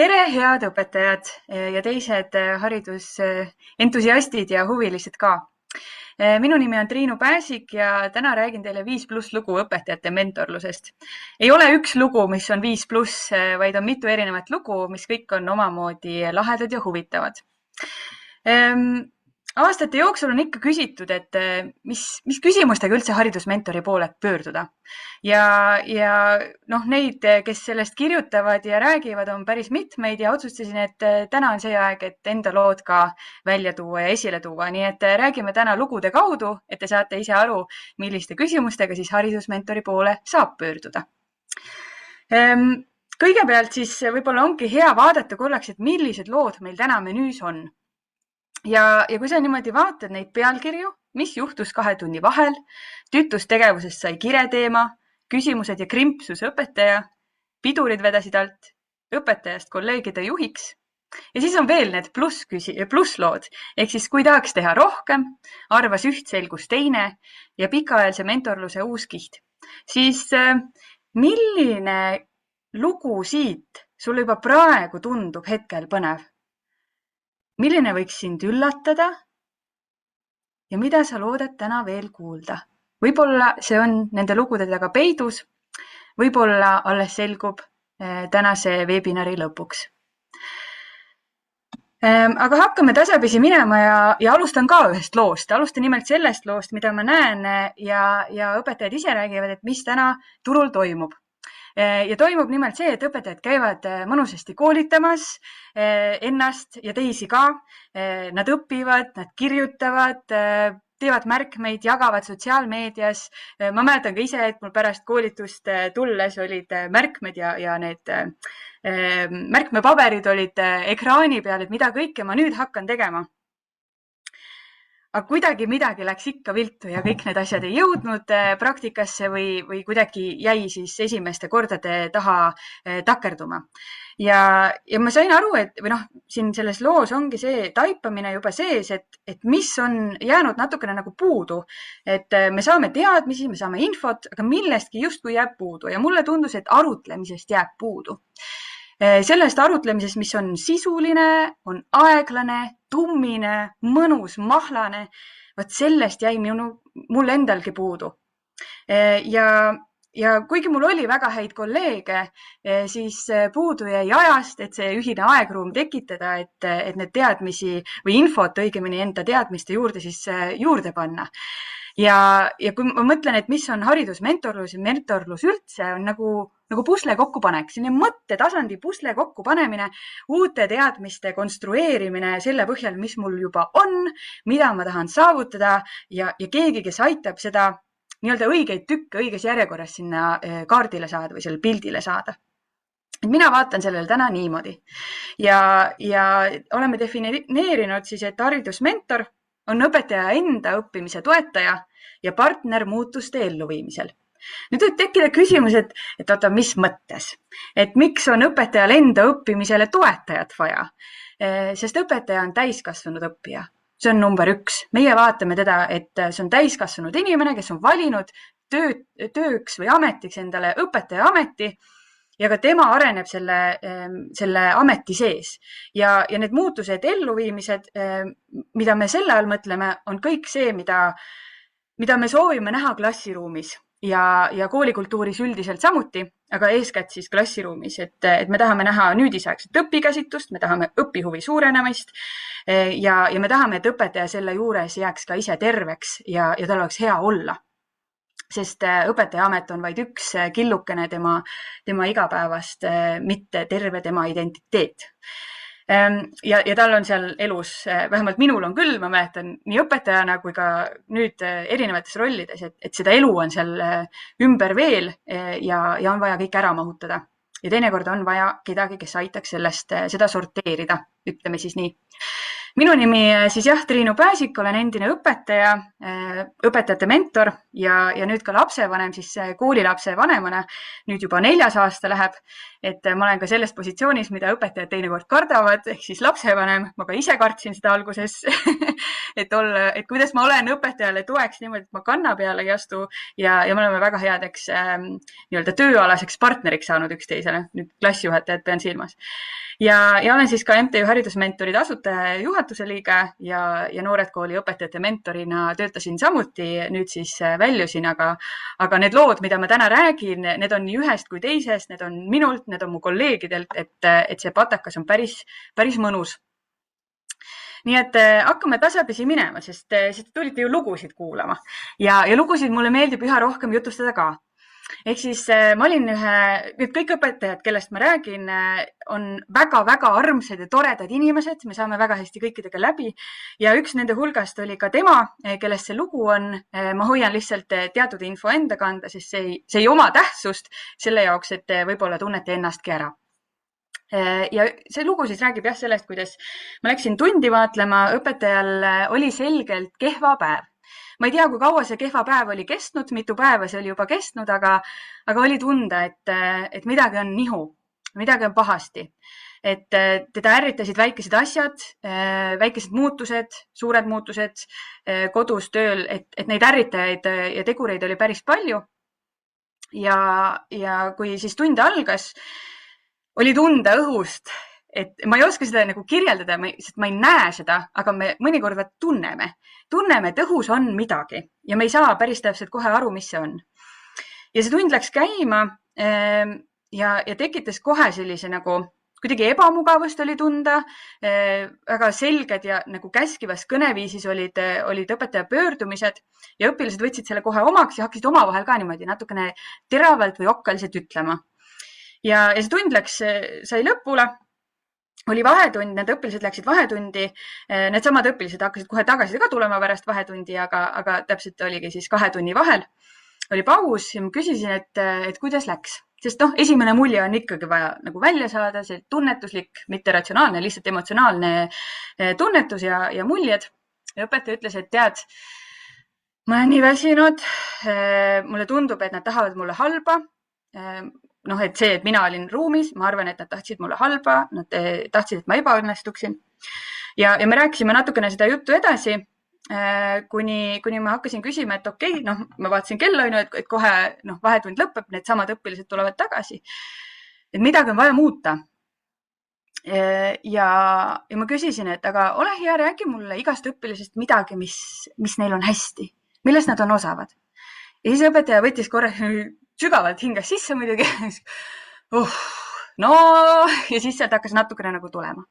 Tere, head õpetajad ja teised haridusentusiastid ja huvilised ka. Minu nimi on Triinu Pääsik ja täna räägin teile 5+ lugu õpetajate mentorlusest. Ei ole üks lugu, mis on 5+, vaid on mitu erinevat lugu, mis kõik on omamoodi lahedad ja huvitavad. Aastate jooksul on ikka küsitud, et mis küsimustega üldse haridusmentori poole pöörduda. Ja neid, kes sellest kirjutavad ja räägivad, on päris mitmeid ja otsustasin, et täna on see aeg, et enda lood ka välja tuua ja esile tuua. Nii et räägime täna lugude kaudu, et te saate ise aru, milliste küsimustega siis haridusmentori poole saab pöörduda. Kõigepealt siis võib-olla ongi hea vaadata korraks, et millised lood meil täna menüüs on. Ja kui sa niimoodi vaatad neid pealkirju, mis juhtus 2 tunni vahel, tütustegevusest sai kireteema, küsimused ja krimpsus õpetaja, pidurid vedasid alt, õpetajast kolleegide juhiks ja siis on veel need plusslood, ehk siis kui tahaks teha rohkem, arvas üht, selgus teine ja pikaajalise mentorluse uus kiht. Siis milline lugu siit sul juba praegu tundub hetkel põnev? Milline võiks sind üllatada ja mida sa loodad täna veel kuulda? Võib-olla see on nende lugude taga peidus, võib-olla alles selgub tänase webinari lõpuks. Aga hakkame tasapisi minema ja alustan ka ühest loost. Alustan nimelt sellest loost, mida ma näen ja õpetajad ise räägivad, et mis täna turul toimub. Ja toimub nimelt see, et õpetajad käivad mõnusasti koolitamas ennast ja teisi ka. Nad õpivad, nad kirjutavad, teevad märkmeid, jagavad sotsiaalmeedias. Ma mäletan ka ise, et mul pärast koolitust tulles olid märkmed ja need märkmepaberid olid ekraani peal, et mida kõike ma nüüd hakkan tegema. Aga kuidagi midagi läks ikka viltu ja kõik need asjad ei jõudnud praktikasse või kuidagi jäi siis esimeste kordade taha takerduma. Ja ma sain aru, et siin selles loos ongi see taipamine juba sees, et mis on jäänud natukene nagu puudu. Et me saame teadmisi, me saame infot, aga millestki justkui jääb puudu ja mulle tundus, et arutlemisest jääb puudu. Sellest arutlemisest, mis on sisuline, on aeglane, tummine, mõnus, mahlane, vaat sellest jäi mul endalgi puudu. Ja kuigi mul oli väga häid kolleege, siis puudu jäi ajast, et see ühine aegruum tekitada, et need teadmisi või infot õigemini enda teadmiste juurde siis juurde panna. Ja kui ma mõtlen, et mis on haridusmentorlus ja mentorlus üldse, on nagu pusle kokkupanek, selline mõttetasandi pusle kokkupanemine, uute teadmiste konstrueerimine selle põhjal, mis mul juba on, mida ma tahan saavutada ja keegi, kes aitab seda nii-öelda õigeid tükke õiges järjekorras sinna kaardile saada või selle pildile saada. Mina vaatan sellele täna niimoodi ja oleme defineerinud siis, et haridusmentor on õpetaja enda õppimise toetaja ja partner muutuste elluviimisel. Nüüd võib tekkida küsimus, et oota, mis mõttes? Et miks on õpetajal enda õppimisele toetajat vaja? Sest õpetaja on täiskasvanud õppija. See on number 1. Meie vaatame teda, et see on täiskasvanud inimene, kes on valinud tööks või ametiks endale õpetaja ameti ja ka tema areneb selle ameti sees. Ja need muutused, elluviimised, mida me selle all mõtleme, on kõik see, mida me soovime näha klassiruumis ja koolikultuuris üldiselt samuti, aga eeskätt siis klassiruumis, et me tahame näha nüüdisaegset õpikäsitlust, me tahame õpihuvi suurenemist ja me tahame, et õpetaja selle juures jääks ka ise terveks ja tal oleks hea olla. Sest õpetaja amet on vaid üks killukene tema igapäevast, mitte terve tema identiteet. Ja tal on seal elus, vähemalt minul on küll, ma mäletan nii õpetajana kui ka nüüd erinevates rollides, et seda elu on seal ümber veel ja on vaja kõik ära mahutada. Ja teinekord on vaja kedagi, kes aitaks seda sorteerida, ütleme siis nii. Minu nimi siis Triinu Pääsik, olen endine õpetaja, õpetajate mentor ja nüüd ka lapsevanem, siis koolilapse vanemana, nüüd juba 4. aasta läheb. et ma olen ka selles positsioonis, mida õpetajad teinekord kardavad, ehk siis lapsevanem, ma ka ise kartsin seda alguses, et kuidas ma olen õpetajale toeks niimoodi, et ma kanna peale ei astu ja me oleme väga headeks nii-öelda tööalaseks partneriks saanud üksteisele, nüüd klassijuhatajad pean silmas. Ja olen siis ka MTÜ Haridusmentorid asutaja ja juhatuse liige ja Noored Kooli õpetajate mentorina töötasin samuti, nüüd siis väljusin, aga need lood, mida ma täna räägin, need on nii ühest kui teisest, need on minult, need on mu kolleegidelt, et see patakas on päris mõnus. Nii et hakkame tasapisi minema, sest tulite ju lugusid kuulama ja lugusid mulle meeldib üha rohkem jutustada ka. Ehk siis ma olin nüüd kõik õpetajad, kellest ma räägin, on väga-väga armsad ja toredad inimesed, me saame väga hästi kõikidega läbi ja üks nende hulgast oli ka tema, kellest see lugu on. Ma hoian lihtsalt teatud info enda kanda, sest see ei oma tähtsust selle jaoks, et võib-olla tunnete ennastki ära. Ja see lugu siis räägib sellest, kuidas ma läksin tundi vaatlema, õpetajal oli selgelt kehva päev. Ma ei tea, kui kaua see kehva päev oli kestnud, mitu päeva see oli juba kestnud, aga oli tunda, et midagi on nihu, midagi on pahasti. Et teda ärritasid väikesed asjad, väikesed muutused, suured muutused kodus, tööl, et neid ärritajaid ja tegureid oli päris palju. Ja kui siis tund algas, oli tunda õhust, et ma ei oska seda nagu kirjeldada, sest ma ei näe seda, aga me mõnikord tunneme, et õhus on midagi ja me ei saa päris täpselt kohe aru, mis see on. Ja see tund läks käima ja tekitas kohe sellise nagu kuidagi ebamugavust oli tunda, väga selged ja nagu käskivas kõneviisis olid õpetaja pöördumised ja õpilased võtsid selle kohe omaks ja hakkasid omavahel ka niimoodi natukene teravalt või okkaliselt ütlema. Ja see tund sai lõpule. Oli vahetund, need õpilased läksid vahetundi, need samad õpilased hakkasid kohe tagasi ka tulema pärast vahetundi, aga täpselt oligi siis 2 tunni vahel. Oli paus ja ma küsisin, et kuidas läks, sest esimene mulje on ikkagi vaja nagu välja saada, see tunnetuslik, mitte ratsionaalne, lihtsalt emotsionaalne tunnetus ja muljed. Ja õpetaja ütles, et tead, ma olen nii väsinud, mulle tundub, et nad tahavad mulle halba. Et see, et mina olin ruumis, ma arvan, et nad tahtsid mulle halba, nad tahtsid, et ma ebaõnnestuksin. Ja me rääkisime natukene seda juttu edasi, kuni ma hakkasin küsima, et okei, ma vaatasin kella, et kohe vahetund lõpeb, need samad õpilased tulevad tagasi. Et midagi on vaja muuta. Ja ma küsisin, et aga ole hea, räägi mulle igast õpilasest midagi, mis neil on hästi, milles nad on osavad. Ja siis õpetaja võttis korra sügavalt hingas sisse muidugi. Ja siis sealt hakkas natukene nagu tulema.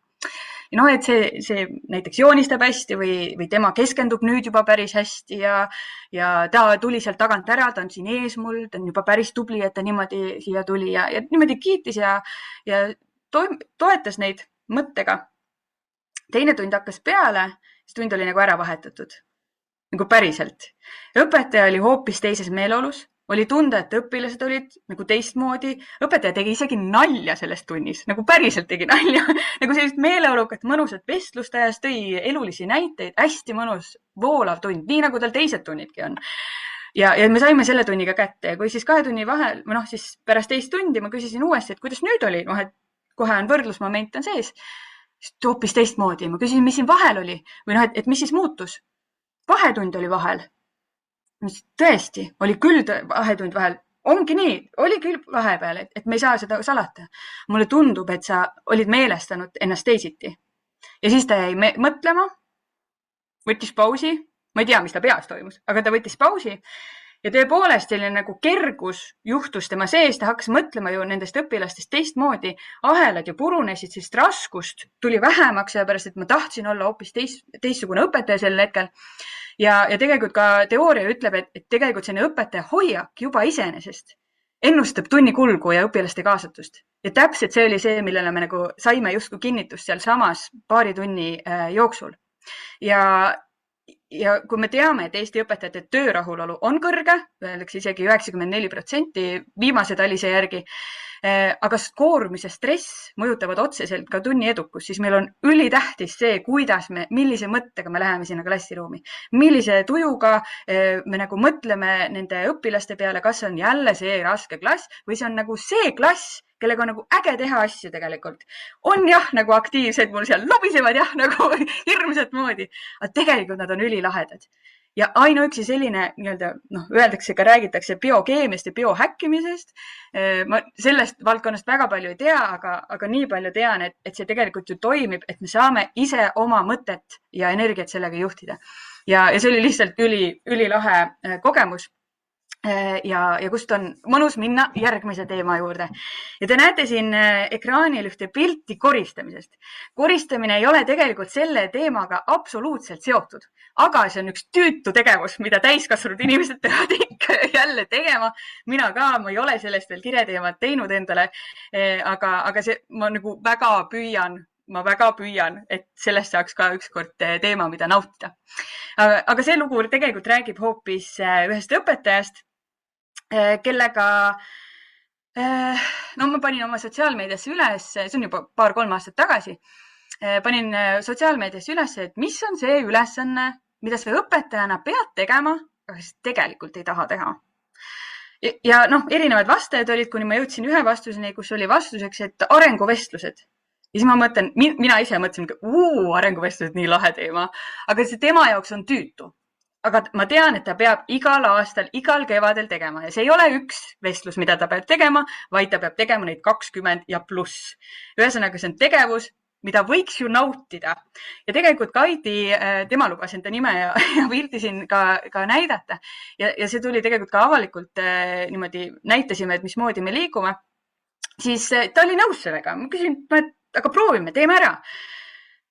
Ja et see näiteks joonistab hästi või tema keskendub nüüd juba päris hästi ja ta tuli sealt tagant ära, ta on siin ees mul, ta on juba päris tubli, et ta niimoodi siia tuli ja niimoodi kiitis ja toetas neid mõttega. Teine tund hakkas peale, see tund oli nagu ära vahetatud. Nagu päriselt. Õpetaja oli hoopis teises meeleolus. Oli tunda, et õpilased olid nagu teistmoodi. Õpetaja tegi isegi nalja selles tunnis, nagu päriselt tegi nalja. Nagu sellist meeleolukat, mõnusat vestlust ajas, tõi elulisi näiteid, hästi mõnus voolav tund, nii nagu tal teised tunnidki on. Ja me saime selle tunniga kätte ja kui siis 2 tunni vahel, siis pärast teist tundi ma küsisin uuesti, et kuidas nüüd oli, et kohe on võrdlusmoment on sees. Hoopis teistmoodi. Ma küsisin, mis siin vahel oli või et mis siis muutus. Vahetund oli vahel. Tõesti, oli küll vahetund vahel. Ongi nii, oli küll vahepeal, et me ei saa seda salata. Mulle tundub, et sa olid meelestanud ennast teisiti. Ja siis ta jäi mõtlema, võttis pausi. Ma ei tea, mis ta peas toimus, aga ta võttis pausi. Ja tõepoolest selline nagu kergus juhtus tema sees, ta hakkas mõtlema ju nendest õpilastest teistmoodi. Ahelad ju purunesid, sest raskust tuli vähemaks, sellepärast, et ma tahtsin olla hoopis teistsugune õpetaja sel hetkel. Ja tegelikult ka teooria ütleb, et tegelikult selline õpetaja hoiak juba iseenesest ennustab tunni kulgu ja õpilaste kaasatust. Ja täpselt see oli see, millele me nagu saime justkui kinnitust seal samas paari tunni jooksul. Ja kui me teame, et Eesti õpetajate töörahulolu on kõrge, öeldakse isegi 94% viimase talise järgi, aga koormus ja stress mõjutavad otseselt ka tunni edukus, siis meil on ülitähtis see, millise mõttega me läheme sinna klassiruumi. Millise tujuga me nagu mõtleme nende õpilaste peale, kas on jälle see raske klass või see on nagu see klass, kellega on nagu äge teha asju tegelikult. On jah, nagu aktiivsed mul seal lobisevad jah, nagu hirmsat moodi, aga tegelikult nad on ülilahedad. Ja ainuüksi selline nii-öelda, öeldakse ka, räägitakse biokeemiast ja biohäkkimisest. Ma sellest valdkonnast väga palju ei tea, aga nii palju tean, et see tegelikult ju toimib, et me saame ise oma mõtet ja energiat sellega juhtida. Ja see oli lihtsalt ülilahe kogemus. Ja kust on mõnus minna järgmise teema juurde. Ja te näete siin ekraanil ühte pilti koristamisest. Koristamine ei ole tegelikult selle teemaga absoluutselt seotud, aga see on üks tüütu tegevus, mida täiskasvanud inimesed peavad ikka jälle tegema. Mina ka, ma ei ole sellest veel kireteemat teinud endale, aga ma nagu väga püüan, et sellest saaks ka ükskord teema, mida nautida. Aga see lugu tegelikult räägib hoopis ühest õpetajast, kellega, ma panin oma sotsiaalmeediasse üles, see on juba 2-3 aastat tagasi, panin sotsiaalmeediasse üles, et mis on see ülesanne, mida sa õpetajana pead tegema, aga siis tegelikult ei taha teha. Ja erinevad vastajad olid, kuni ma jõudsin ühe vastuseni, kus oli vastuseks, et arenguvestlused. Ja siis ma mõtlen, mina ise mõtlesin, arenguvestlused, nii lahe teema, aga see tema jaoks on tüütu. Aga ma tean, et ta peab igal aastal, igal kevadel tegema ja see ei ole üks vestlus, mida ta peab tegema, vaid ta peab tegema neid 20 ja pluss. Ühesõnaga, see on tegevus, mida võiks ju nautida. Ja tegelikult Kaidi, tema lubas enda nime ja pildi siin ka näidata. Ja see tuli tegelikult ka avalikult niimoodi, näitasime, et mismoodi me liigume. Siis ta oli nõus sellega. Ma küsin, aga proovime, teeme ära.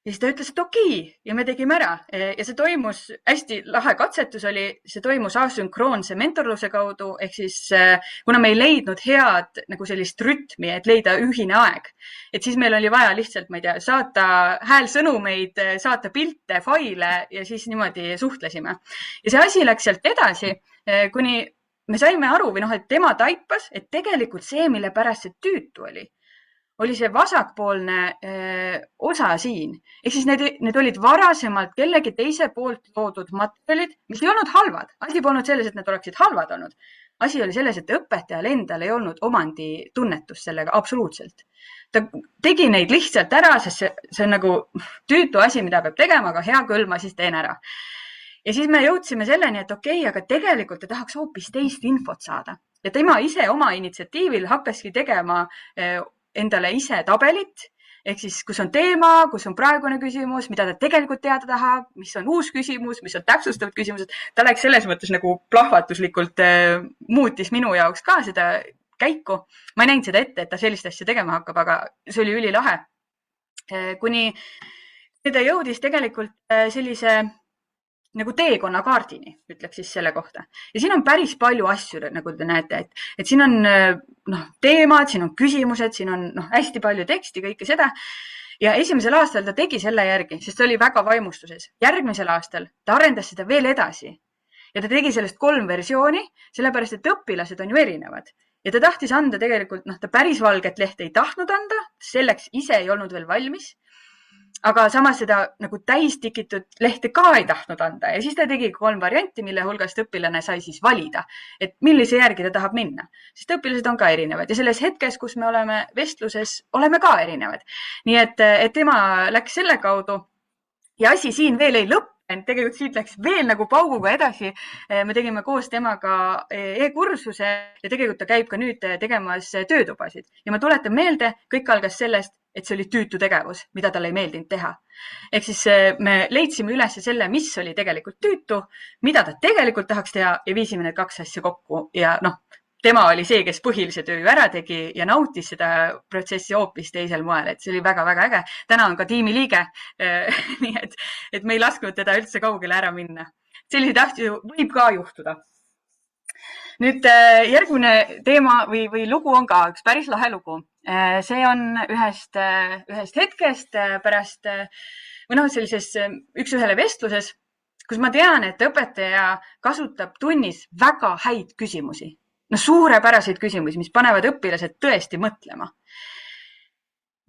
Ja siis ta ütles, et okei, ja me tegime ära. Ja see toimus, hästi lahe katsetus oli, see toimus asünkroonse mentorluse kaudu, ehk siis kuna me ei leidnud head nagu sellist rütmi, et leida ühine aeg, et siis meil oli vaja lihtsalt, ma ei tea, saata häälsõnumeid, saata pilte, faile ja siis niimoodi suhtlesime. Ja see asi läks sealt edasi, kuni me saime aru või et tema taipas, et tegelikult see, mille pärast see tüütu oli see vasakpoolne osa siin. Ehk siis need olid varasemalt kellegi teise poolt loodud materjalid, mis ei olnud halvad. Asi polnud selles, et need oleksid halvad olnud. Asi oli selles, et õpetajal endal ei olnud omanditunnetus sellega absoluutselt. Ta tegi neid lihtsalt ära, sest see on nagu tüütu asi, mida peab tegema, aga hea küll, ma siis teen ära. Ja siis me jõudsime selleni, et okei, aga tegelikult ta tahaks hoopis teist infot saada. Ja tema ise oma initsiatiivil hakkaski tegema endale ise tabelit, ehk siis kus on teema, kus on praegune küsimus, mida ta tegelikult teada tahab, mis on uus küsimus, mis on täpsustavad küsimused. Ta läks selles mõttes nagu plahvatuslikult muutis minu jaoks ka seda käiku. Ma ei näinud seda ette, et ta sellist asja tegema hakkab, aga see oli ülilahe. Kuni ta jõudis tegelikult sellise nagu teekonnakaardini, ütleks siis selle kohta. Ja siin on päris palju asju, nagu te näete, et siin on teemad, siin on küsimused, siin on hästi palju teksti, kõike seda. Ja esimesel aastal ta tegi selle järgi, sest ta oli väga vaimustuses. Järgmisel aastal ta arendas seda veel edasi. Ja ta tegi sellest 3 versiooni, sellepärast, et õpilased on ju erinevad. Ja ta tahtis anda tegelikult, ta päris valget lehte ei tahtnud anda, selleks ise ei olnud veel valmis. Aga samas seda nagu täistikitud lehte ka ei tahtnud anda. Ja siis ta tegi 3 varianti, mille hulgast õpilane sai siis valida, et millise järgi ta tahab minna. Sest õpilased on ka erinevad ja selles hetkes, kus me oleme vestluses, oleme ka erinevad. Nii et tema läks selle kaudu ja asi siin veel ei lõppenud. Tegelikult siit läks veel nagu pauguga edasi. Me tegime koos temaga e-kursuse ja tegelikult ta käib ka nüüd tegemas töötubasid. Ja ma tuletan meelde, kõik algas sellest, et see oli tüütu tegevus, mida talle ei meeldinud teha. Ehk siis me leidsime üles selle, mis oli tegelikult tüütu, mida ta tegelikult tahaks teha ja viisime need 2 asja kokku. Ja tema oli see, kes põhilise töö ära tegi ja nautis seda protsessi hoopis teisel moel, et see oli väga-väga äge. Täna on ka tiimi liige, nii et me ei lasknud teda üldse kaugele ära minna. Selliseid asju võib ka juhtuda. Nüüd järgmine teema või lugu on ka üks päris lahe lugu. See on ühest hetkest pärast või sellises üks-ühele vestluses, kus ma tean, et õpetaja kasutab tunnis väga häid küsimusi. Suurepäraseid küsimusi, mis panevad õpilased tõesti mõtlema.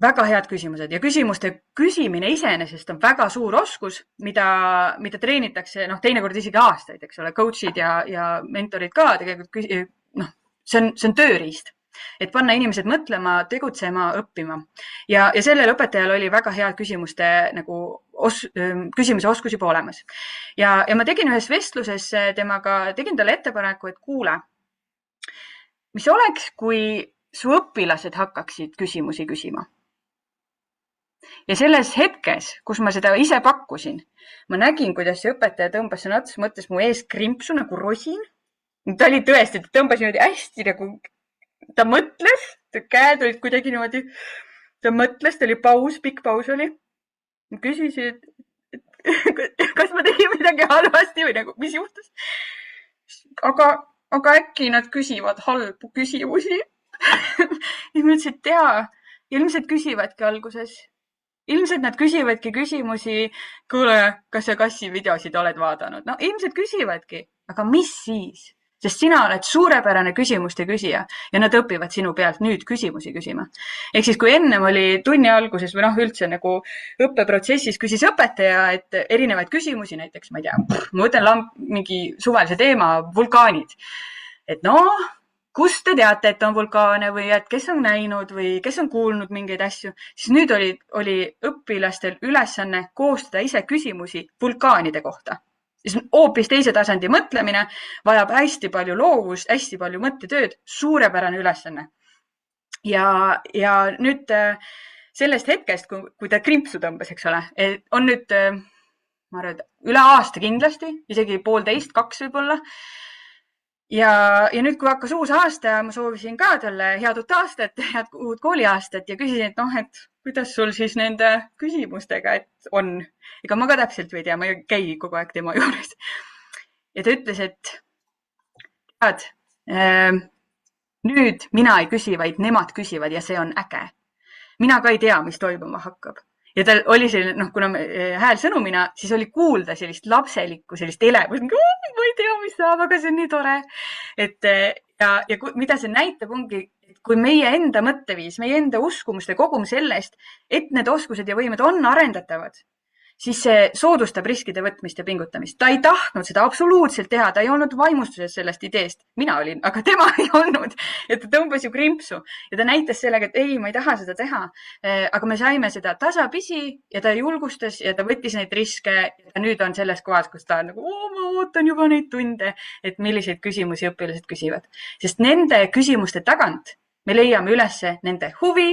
Väga head küsimused ja küsimuste küsimine iseenesest on väga suur oskus, mida treenitakse teinekord isegi aastaid, eks ole, coachid ja mentorid ka tegelikult, see on tööriist. et panna inimesed mõtlema, tegutsema, õppima. Ja sellel õpetajal oli väga hea küsimuste küsimuse oskus juba olemas. Ja ma tegin ühes vestluses temaga, tegin talle ettepaneku, et kuule, mis oleks, kui su õpilased hakkaksid küsimusi küsima? Ja selles hetkes, kus ma seda ise pakkusin, ma nägin, kuidas see õpetaja tõmbas sõna otsa, mõtles mu ees krimpsu nagu rosin. Ta oli tõesti, ta tõmbas niimoodi hästi nagu, ta mõtles, ta käed olid kuidagi niimoodi, ta mõtles, ta oli paus, pikk paus oli. Ma küsisin, et kas ma tegin midagi halvasti või nagu, mis juhtus? Aga äkki nad küsivad halbu küsimusi. Ja ma ütlesin, et jaa, ilmselt küsivadki alguses. Ilmselt nad küsivadki küsimusi, kuule, kas sa kassi videosid oled vaadanud? No ilmselt küsivadki, aga mis siis? Sest sina oled suurepärane küsimuste küsija ja nad õpivad sinu pealt nüüd küsimusi küsima. Ehk siis, kui ennem oli tunni alguses või üldse nagu õppeprotsessis küsis õpetaja, et erinevaid küsimusi, näiteks, ma ei tea, ma võtan mingi suvalise teema, vulkaanid. Et kust te teate, et on vulkaane või et kes on näinud või kes on kuulnud mingeid asju, siis nüüd oli õpilastel ülesanne koostada ise küsimusi vulkaanide kohta. Siis hoopis teise tasandi mõtlemine, vajab hästi palju loovust, hästi palju mõttetööd, suurepärane ülesanne. Ja nüüd sellest hetkest, kui ta krimpsu tõmbas, eks ole, on nüüd, ma arvan, üle aasta kindlasti, isegi 1,5, 2 võib-olla. Ja nüüd, kui hakkas uus aasta, ma soovisin ka talle head uut aastat, head uut kooliaastat ja küsisin, et kuidas sul siis nende küsimustega on. Ega ma ka täpselt ei tea, ma ei käi kogu aeg tema juures. Ja ta ütles, et tead, nüüd mina ei küsi, vaid nemad küsivad ja see on äge. Mina ka ei tea, mis toimuma hakkab. Ja tal oli selline, kuna häälsõnumina, siis oli kuulda sellist lapselikku, sellist elevust. Ma ei tea, mis saab, aga see on nii tore. Ja mida see näitab ongi, et kui meie enda mõtteviis, meie enda uskumuste kogum sellest, et need oskused ja võimed on arendatavad, siis see soodustab riskide võtmist ja pingutamist. Ta ei tahtnud seda absoluutselt teha, ta ei olnud vaimustuses sellest ideest. Mina olin, aga tema ei olnud. Ja ta tõmbas ju krimpsu ja ta näitas sellega, et ei, ma ei taha seda teha. Aga me saime seda tasapisi ja ta julgustas ja ta võttis neid riske ja nüüd on selles kohas, kus ta on nagu, ma ootan juba neid tunde, et milliseid küsimusi õpilased küsivad. Sest nende küsimuste tagant me leiame ülesse nende huvi,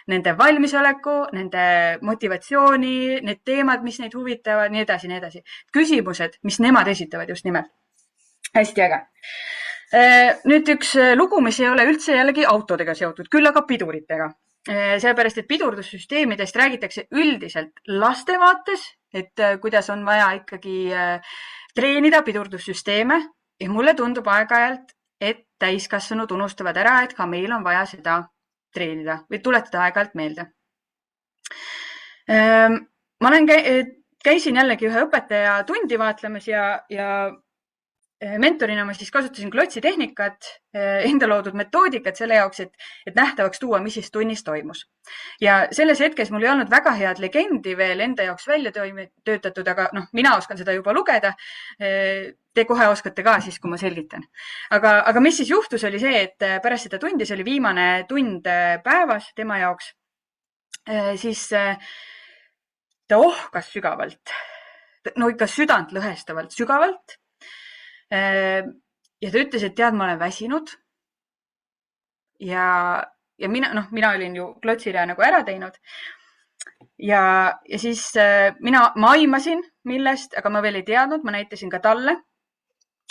nende valmisoleku, nende motivatsiooni, need teemad, mis neid huvitavad, nii edasi, nii edasi. Küsimused, mis nemad esitavad just nimelt. Hästi äge. Nüüd üks lugu, mis ei ole üldse jällegi autodega seotud, küll aga piduritega. Sellepärast, et pidurdussüsteemidest räägitakse üldiselt laste vaates, et kuidas on vaja ikkagi treenida pidurdussüsteeme ja mulle tundub aeg-ajalt, et täiskasvanud unustavad ära, et ka meil on vaja seda treenida või tuletada aeg-ajalt meelde. Ma käisin jällegi ühe õpetaja tundi vaatlemas ja mentorina ma siis kasutasin klotsi tehnikat, enda loodud metoodikat selle jaoks, et nähtavaks tuua, mis siis tunnis toimus. Ja selles hetkes mul ei olnud väga head legendi veel enda jaoks välja töötatud, aga mina oskan seda juba lugeda. Te kohe oskate ka siis, kui ma selgitan. Aga mis siis juhtus, oli see, et pärast seda tundi, see oli viimane tund päevas tema jaoks, siis ta ohkas sügavalt. Ikka südant lõhestavalt sügavalt. Ja ta ütles, et tead, ma olen väsinud. Ja mina olin ju klotsile nagu ära teinud. Ja siis ma aimasin millest, aga ma veel ei teadnud, ma näitasin ka talle.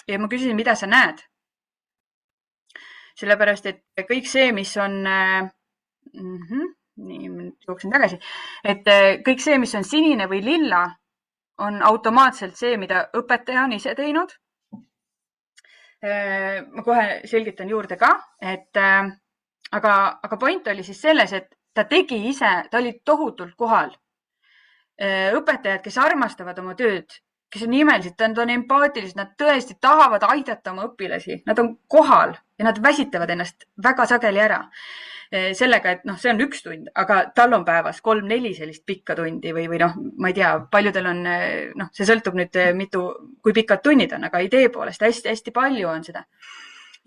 Ja ma küsisin, mida sa näed? Sellepärast, et kõik see, mis on, nii, jooksin tagasi, et kõik see, mis on sinine või lilla, on automaatselt see, mida õpetaja on ise teinud. Ma kohe selgitan juurde ka, aga point oli siis selles, et ta tegi ise, ta oli tohutult kohal. Õpetajad, kes armastavad oma tööd, kes on imelised, nad on empaatilised, nad tõesti tahavad aidata oma õpilasi, nad on kohal ja nad väsitavad ennast väga sageli ära. Sellega, et see on üks tund, aga tal on päevas 3-4 sellist pikka tundi või ma ei tea, paljudel on, see sõltub nüüd kui pikad tunnid on, aga idee poolest hästi-hästi palju on seda.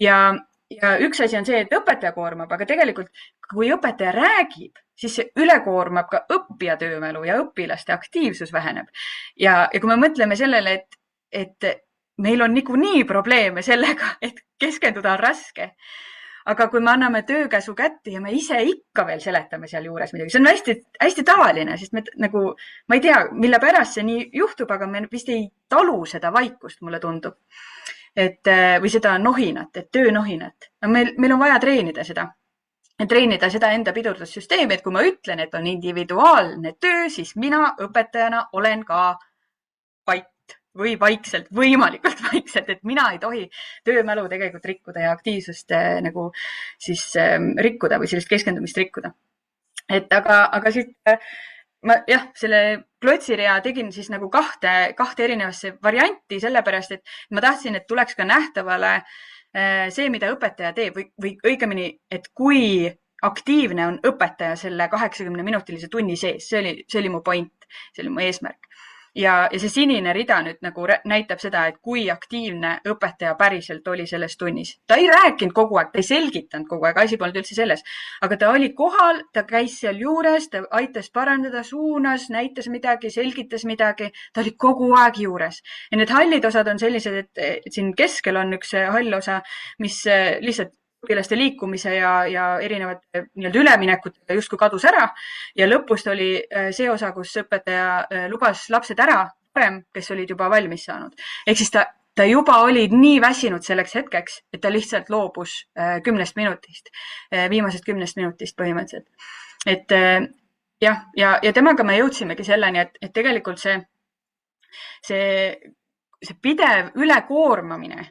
Ja ja üks asi on see, et õpetaja koormab, aga tegelikult kui õpetaja räägib, siis see ülekoormab ka õppija töömälu ja õpilaste aktiivsus väheneb. Ja kui me mõtleme sellele, et meil on niikuinii probleeme sellega, et keskenduda on raske. Aga kui me anname töökäsu kätte ja me ise ikka veel seletame seal juures midagi, see on hästi, hästi tavaline, sest me nagu, ma ei tea, mille pärast see nii juhtub, aga me vist ei talu seda vaikust, mulle tundub. Või seda nohinat, et töönohinat. Meil on vaja treenida seda enda pidurdussüsteemi, et kui ma ütlen, et on individuaalne töö, siis mina õpetajana olen ka vait või vaikselt, võimalikult vaikselt, et mina ei tohi töömälu tegelikult rikkuda ja aktiivsust nagu siis rikkuda või sellist keskendumist rikkuda. Aga siit ma selle klotsirea tegin siis nagu kahte erinevasse varianti, sellepärast, et ma tahtsin, et tuleks ka nähtavale see, mida õpetaja teeb või õigemini, et kui aktiivne on õpetaja selle 80-minutilise tunni sees. See oli mu point, see oli mu eesmärk. Ja see sinine rida nüüd nagu näitab seda, et kui aktiivne õpetaja päriselt oli selles tunnis. Ta ei rääkinud kogu aeg, ta ei selgitanud kogu aeg, asi polnud üldse selles. Aga ta oli kohal, ta käis seal juures, ta aitas parandada, suunas, näitas midagi, selgitas midagi. Ta oli kogu aeg juures. Ja need hallid osad on sellised, et siin keskel on üks hall osa, mis lihtsalt õpilaste liikumise ja erinevate üleminekutega justkui kadus ära ja lõpust oli see osa, kus õpetaja lubas lapsed ära varem, kes olid juba valmis saanud. Ehk siis ta juba oli nii väsinud selleks hetkeks, et ta lihtsalt loobus 10 minutist, viimasest 10 minutist põhimõtteliselt. Ja temaga me jõudsimegi selleni, et tegelikult see pidev ülekoormamine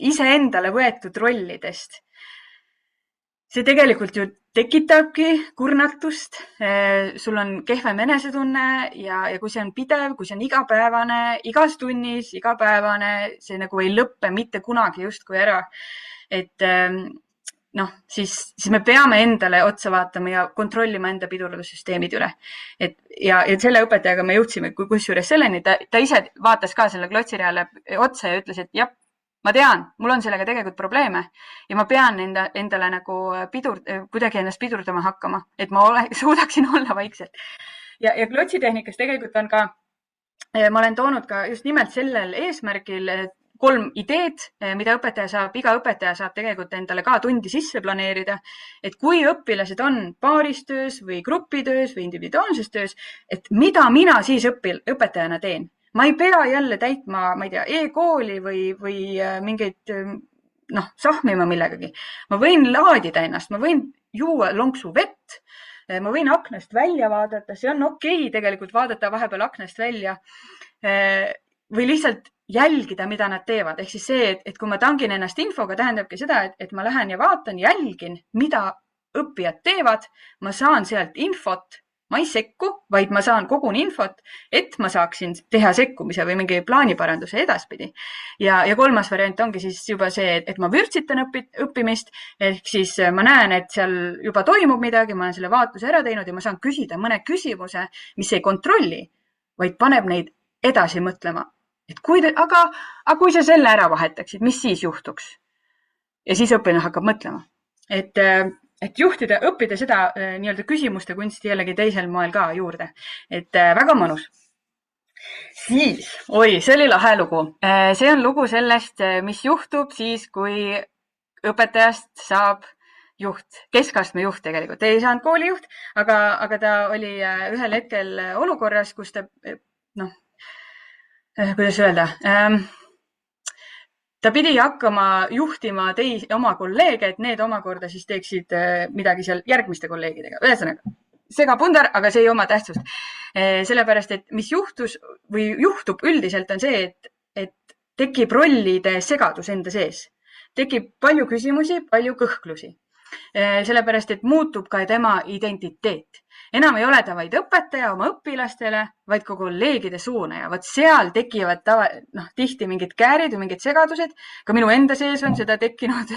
iseendale võetud rollidest. See tegelikult ju tekitabki kurnatust, sul on kehvem enesetunne ja kui see on pidev, kui see on igapäevane, igas tunnis, igapäevane, see nagu ei lõppe mitte kunagi justkui ära. Siis me peame endale otsa vaatama ja kontrollima enda pidurdussüsteemid üle. Ja selle õpetajaga me jõudsime kusjuures selleni, ta ise vaatas ka selle klotsireale otsa ja ütles, et jah, ma tean, mul on sellega tegelikult probleeme ja ma pean endale nagu kuidagi ennast pidurdama hakkama, et ma suudaksin olla vaikselt. Ja klotsitehnikas tegelikult on ka, ma olen toonud ka just nimelt sellel eesmärgil 3 ideed, mida iga õpetaja saab tegelikult endale ka tundi sisse planeerida, et kui õpilased on paaristöös või grupitöös või individuaalses töös, et mida mina siis õpetajana teen. Ma ei pea jälle täitma, ma ei tea, e-kooli või mingeid, sahmima millegagi. Ma võin laadida ennast, ma võin juua lonksu vett, ma võin aknast välja vaadata, see on okei tegelikult vaadata vahepeal aknast välja või lihtsalt jälgida, mida nad teevad. Ehk siis see, et kui ma tangin ennast infoga, tähendabki seda, et ma lähen ja vaatan, jälgin, mida õppijad teevad, ma saan sealt infot. Ma ei sekku, vaid ma saan kogun infot, et ma saaksin teha sekkumise või mingi plaaniparanduse edaspidi. Ja 3. variant ongi siis juba see, et ma vürtsitan õppimist, ehk siis ma näen, et seal juba toimub midagi, ma olen selle vaatluse ära teinud ja ma saan küsida mõne küsimuse, mis ei kontrolli, vaid paneb neid edasi mõtlema. Et aga kui sa selle ära vahetaksid, mis siis juhtuks? Ja siis õpilane hakkab mõtlema. Et õppida seda nii-öelda küsimuste kunsti jällegi teisel moel ka juurde. Et väga mõnus. Siis, see oli lahe lugu. See on lugu sellest, mis juhtub siis, kui õpetajast saab juht, keskastme juht tegelikult. Ei saanud koolijuht, aga ta oli ühel hetkel olukorras, kus ta, kuidas öelda, ta pidi hakkama juhtima oma kolleege, et need omakorda siis teeksid midagi seal järgmiste kolleegidega. Ühesõnaga, segapundar, aga see ei oma tähtsust. Sellepärast, et mis juhtus või juhtub üldiselt on see, et tekib rollide segadus enda sees. Tekib palju küsimusi, palju kõhklusi. Sellepärast, et muutub ka tema identiteet. Enam ei ole ta vaid õpetaja oma õpilastele, vaid ka kolleegide suunaja. Vaat seal tekivad tihti mingid käärid või mingid segadused. Ka minu enda sees on seda tekkinud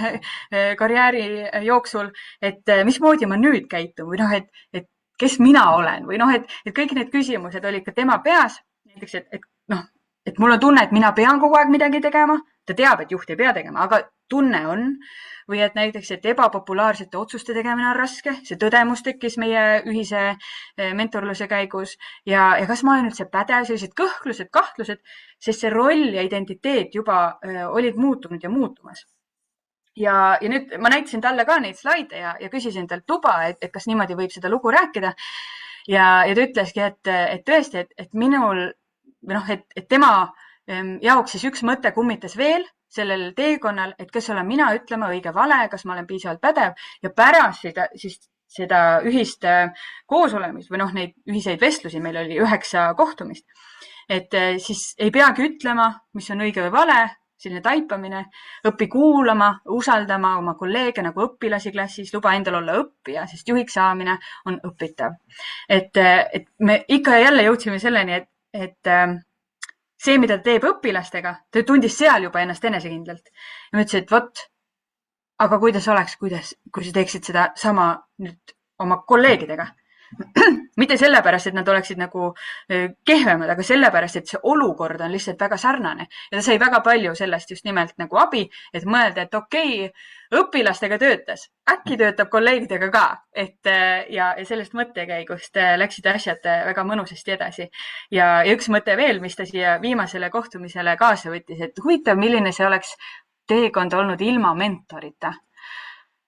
karjääri jooksul, et mismoodi ma nüüd käitun või et kes mina olen või et kõik need küsimused olid ka tema peas. Näiteks, et mul on tunne, et mina pean kogu aeg midagi tegema. ta teab, et juht ei pea tegema, aga tunne on, või et näiteks, et ebapopulaarsete otsuste tegemine on raske, see tõdemus tekkis meie ühise mentorluse käigus ja kas ma olen üldse pädev, sellised kõhklused, kahtlused, sest see roll ja identiteet juba olid muutunud ja muutumas. Ja nüüd ma näitasin talle ka neid slaide ja küsisin talt luba, et kas niimoodi võib seda lugu rääkida. Ja ta ütleski, et tõesti, et minul, et tema jaoks siis üks mõte kummitas veel sellel teekonnal, et kas olen mina ütlema õige vale, kas ma olen piisavalt pädev ja pärast seda ühist koosolemist või neid ühiseid vestlusi, meil oli 9 kohtumist, et siis ei peagi ütlema, mis on õige või vale, selline taipamine, õpi kuulama, usaldama oma kolleege nagu õpilasi klassis, luba endal olla õppija, sest juhiks saamine on õpitav. Et me ikka ja jälle jõudsime selleni, et see, mida ta teeb õpilastega, ta tundis seal juba ennast enesekindlalt. Ja ma ütlesin, et vot, aga kuidas oleks, kui sa teeksid seda sama nüüd oma kolleegidega? Mitte sellepärast, et nad oleksid nagu kehvemad, aga sellepärast, et see olukord on lihtsalt väga sarnane. Ja ta sai väga palju sellest just nimelt nagu abi, et mõelda, et okei, õpilastega töötas, äkki töötab kolleegidega ka. Ja sellest mõttekäigust läksid asjad väga mõnusasti edasi. Ja üks mõte veel, mis ta siia viimasele kohtumisele kaasa võttis, et huvitav, milline see oleks teekond olnud ilma mentorita.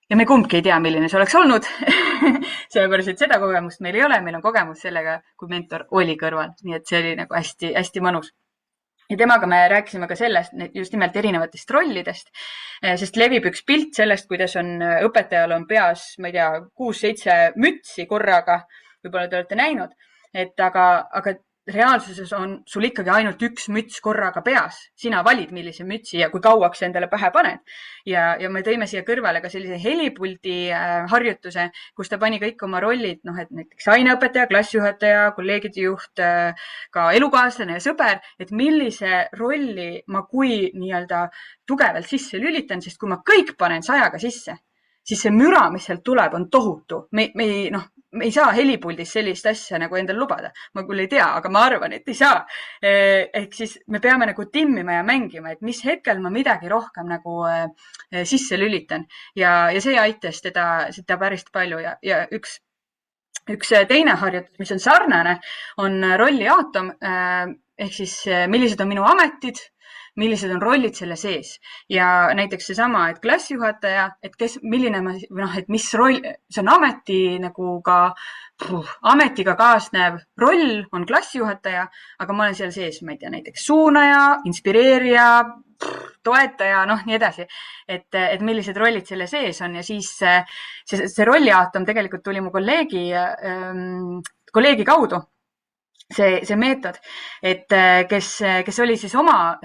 Ja me kumbki ei tea, milline see oleks olnud, sellepärast, et seda kogemust meil ei ole, meil on kogemus sellega, kui mentor oli kõrval, nii et see oli nagu hästi, hästi mõnus. Ja temaga me rääkisime ka sellest, just nimelt erinevatest rollidest, sest levib üks pilt sellest, kuidas õpetajal on peas, ma ei tea, 6-7 mütsi korraga, võib-olla te olete näinud, aga reaalsuses on sul ikkagi ainult üks müts korraga peas. Sina valid, millise mütsi ja kui kauaks endale pähe paned. Ja me tõime siia kõrvale ka sellise helipuldi harjutuse, kus ta pani kõik oma rollid, et näiteks aineõpetaja, klassijuhataja, kolleegide juht, ka elukaaslane ja sõber, et millise rolli ma kui nii-öelda tugevalt sisse lülitan, sest kui ma kõik panen 100-ga sisse, siis see müra, mis sealt tuleb, on tohutu. Me ei saa helipuldis sellist asja nagu endal lubada. Ma küll ei tea, aga ma arvan, et ei saa. Ehk siis me peame nagu timmima ja mängima, et mis hetkel ma midagi rohkem nagu sisse lülitan. Ja see aitas seda päris palju. Ja üks teine harjutus, mis on sarnane, on rolliaatom. Ehk siis millised on minu ametid, millised on rollid selle sees ja näiteks seesama, et klassijuhataja, et et mis roll, see on ametiga kaasnev roll on klassijuhataja, aga ma olen seal sees, ma ei tea, näiteks suunaja, inspireerija, toetaja, nii edasi, et millised rollid selle sees on ja siis see rolliaatom tegelikult tuli mu kolleegi kaudu. See meetod, et kes oli siis oma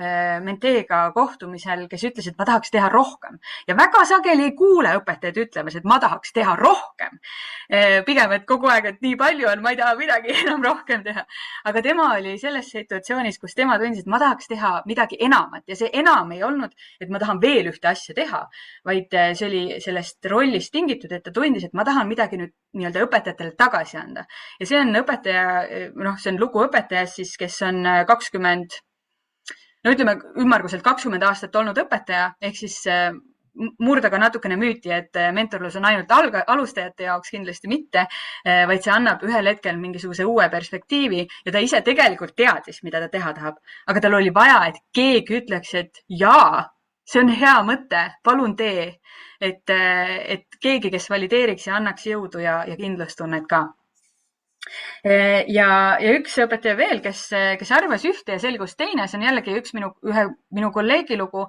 menteega kohtumisel, kes ütles, et ma tahaks teha rohkem. Ja väga sageli ei kuule õpetajad ütlemas, et ma tahaks teha rohkem. Pigem, et kogu aeg, et nii palju on, ma ei taha midagi enam rohkem teha. Aga tema oli selles situatsioonis, kus tema tundis, et ma tahaks teha midagi enamat. Ja see enam ei olnud, et ma tahan veel ühte asja teha, vaid see oli sellest rollist tingitud, et ta tundis, et ma tahan midagi nüüd nii-öelda õpetajatele tagasi anda. Ja see on õpetaja, see on lugu õpetajast siis, kes on 20, ütleme ümmarguselt 20 aastat olnud õpetaja, ehk siis murda ka natukene müüti, et mentorlus on ainult alustajate jaoks kindlasti mitte, vaid see annab ühel hetkel mingisuguse uue perspektiivi ja ta ise tegelikult teadis, mida ta teha tahab. Aga tal oli vaja, et keegi ütleks, et jaa, see on hea mõte, palun tee, et keegi, kes valideeriks ja annaks jõudu ja kindlustunnet ka. Ja üks õpetaja veel, kes arvas ühte ja selgus teine, see on jällegi minu kolleegi lugu.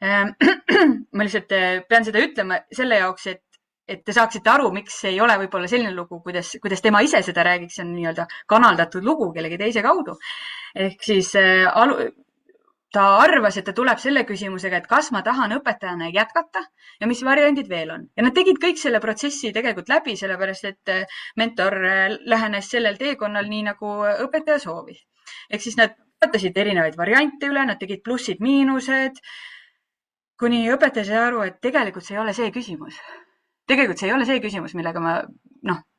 Ma lihtsalt pean seda ütlema selle jaoks, et te saaksite aru, miks ei ole võib-olla selline lugu, kuidas tema ise seda räägiks, see on nii-öelda kanaldatud lugu kellegi teise kaudu. Ehk siis ta arvas, et ta tuleb selle küsimusega, et kas ma tahan õpetajana jätkata ja mis variandid veel on. Ja nad tegid kõik selle protsessi tegelikult läbi, sellepärast et mentor lähenes sellel teekonnal nii nagu õpetaja soovis. Ehk siis nad vaatasid erinevaid variante üle, nad tegid plussid, miinused, kuni õpetaja sai aru, et tegelikult see ei ole see küsimus. Tegelikult see ei ole see küsimus, millega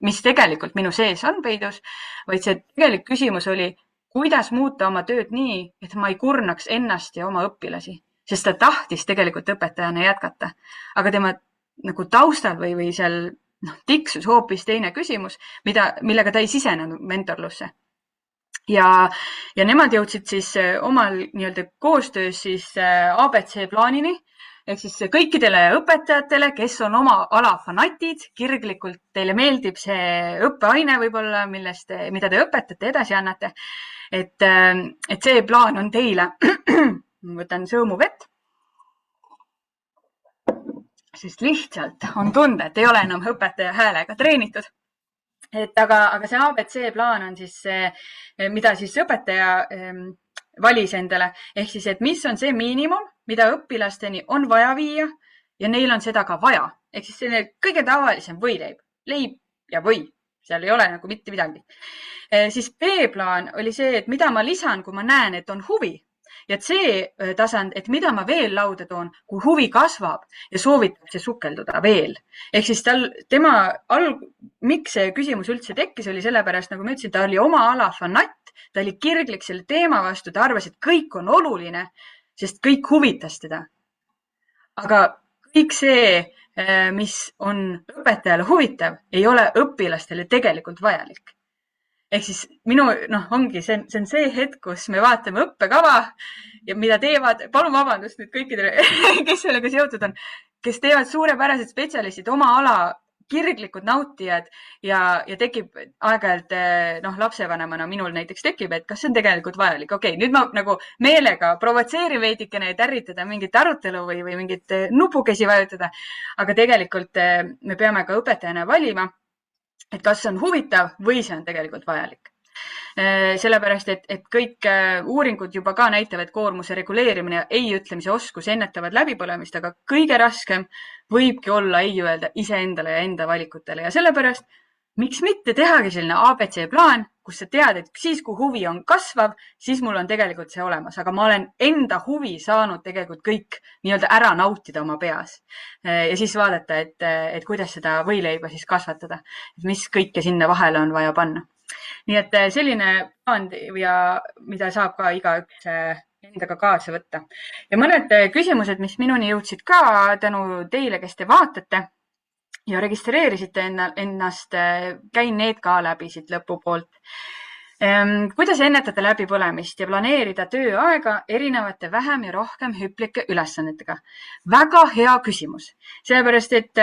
mis tegelikult minu sees on peidus, vaid see tegelik küsimus oli, kuidas muuta oma tööd nii, et ma ei kurnaks ennast ja oma õpilasi. sest ta tahtis tegelikult õpetajana jätkata. Aga tema nagu taustal või seal tiksus hoopis teine küsimus, millega ta ei sisenenud mentorlusse. Ja nemad jõudsid siis omal nii-öelda koostöös siis ABC plaanini, ehk siis kõikidele õpetajatele, kes on oma ala fanatid, kirglikult teile meeldib see õppeaine võib-olla, mida te õpetate, edasi annate, et see plaan on teile. Võtan sõõmu vett, sest lihtsalt on tunda, et ei ole enam õpetaja häälega treenitud. Aga see ABC plaan on siis see, mida siis õpetaja valis endale, ehk siis, et mis on see miinimum, mida õpilasteni on vaja viia ja neil on seda ka vaja. Ehk siis selline kõige tavalisem võileib, leib ja või, seal ei ole nagu mitte midagi. Siis B-plaan oli see, et mida ma lisan, kui ma näen, et on huvi. Ja C-tasand, et mida ma veel lauda toon, kui huvi kasvab ja soovitab see sukelduda veel. Ehk siis miks see küsimus üldse tekkis, oli sellepärast, nagu ma ütlesin, ta oli oma ala fanatt, ta oli kirglik selle teema vastu, ta arvas, et kõik on oluline, sest kõik huvitas teda. Aga kõik see, mis on õpetajale huvitav, ei ole õpilastele tegelikult vajalik. Ehk siis ongi, see on see hetk, kus me vaatame õppekava ja mida teevad, palun vabandust nüüd kõikidele, kes sellega seotud on, kes teevad suurepärased spetsialistid, oma ala kirglikud nautijad ja tekib aeg-ajalt, lapsevanemana minul näiteks tekib, et kas see on tegelikult vajalik. Okei, nüüd ma nagu meelega provotseerin veidikene, et ärritada mingit arutelu või mingit nupukesi vajutada, aga tegelikult me peame ka õpetajana valima, et kas see on huvitav või see on tegelikult vajalik. Sellepärast, et kõik uuringud juba ka näitavad koormuse reguleerimine ja ei ütlemise oskus ennetavad läbipõlemist, aga kõige raskem võibki olla ei öelda iseendale ja enda valikutele. Ja sellepärast, miks mitte tehagi selline ABC plaan, kus sa tead, et siis, kui huvi on kasvav, siis mul on tegelikult see olemas, aga ma olen enda huvi saanud tegelikult kõik nii-öelda ära nautida oma peas. Ja siis vaadata, et kuidas seda võileiba siis kasvatada, mis kõike sinna vahele on vaja panna. Nii et selline plaan, mida saab ka igaüks endaga kaasa võtta. Ja mõned küsimused, mis minuni jõudsid ka tänu teile, kes te vaatate ja registreerisite ennast, käin need ka läbi siit lõpupoolt. Kuidas ennetada läbipõlemist ja planeerida tööaega erinevate vähem ja rohkem hüplike ülesannetega? Väga hea küsimus. Sellepärast, et